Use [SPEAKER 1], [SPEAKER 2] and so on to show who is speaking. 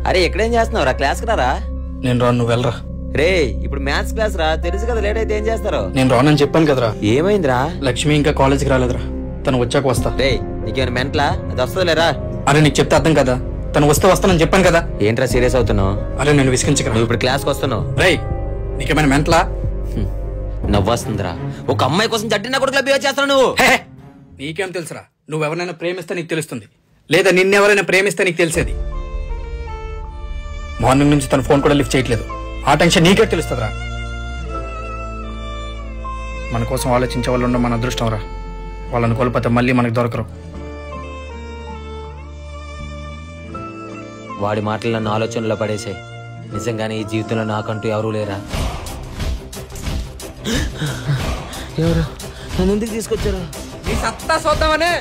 [SPEAKER 1] అరే ఎక్కడేం చేస్తున్నావు రా? క్లాస్కి రారా?
[SPEAKER 2] నేను రాను, నువ్వు వెళ్ళరా.
[SPEAKER 1] రే ఇప్పుడు మ్యాథ్స్ క్లాస్ రా, తెలుసు కదా లేట్ అయితే ఏం చేస్తారో.
[SPEAKER 2] నేను రానని చెప్పాను కదరా.
[SPEAKER 1] ఏమైందిరా?
[SPEAKER 2] లక్ష్మి ఇంకా కాలేజ్కి రాలేదురా, తను వచ్చాక వస్తా.
[SPEAKER 1] రే నీకేమైనా మెంట్లా? అది వస్తుందిలేరా.
[SPEAKER 2] అరే నీకు చెప్తే అర్థం కదా, తను వస్తే వస్తానని చెప్పాను కదా.
[SPEAKER 1] ఏంట్రా సీరియస్ అవుతున్నావు?
[SPEAKER 2] అరే నేను విసిగించకరా.
[SPEAKER 1] నువ్వు ఇప్పుడు క్లాస్కి వస్తున్నావు.
[SPEAKER 2] రేయ్ నీకేమైనా మెంట్లా?
[SPEAKER 1] నవ్వొస్తుందిరా. ఒక అమ్మాయి కోసం జడ్డినా కూడా బిహేవ్ చేస్తావు నువ్వు.
[SPEAKER 2] నీకేం తెలుసురా? నువ్వు ఎవరైనా ప్రేమిస్తే నీకు తెలుస్తుంది, లేదా నిన్నెవరైనా ప్రేమిస్తే నీకు తెలిసేది. మార్నింగ్ నుంచి తన ఫోన్ కూడా లిఫ్ట్ చేయట్లేదు, ఆ టెన్షన్ నీకే తెలుస్తుందిరా. మన కోసం ఆలోచించే వాళ్ళు ఉండడం మన అదృష్టం రా. వాళ్ళని కోల్పోతే మళ్ళీ మనకు దొరకరు.
[SPEAKER 1] వాడి మాటలు నన్ను ఆలోచనలో పడేసాయి. నిజంగానే ఈ జీవితంలో నాకంటూ ఎవరూ లేరా? ఎవరు నన్ను ఎందుకు తీసుకొచ్చారు?
[SPEAKER 2] నీ సత్తా చూద్దామనే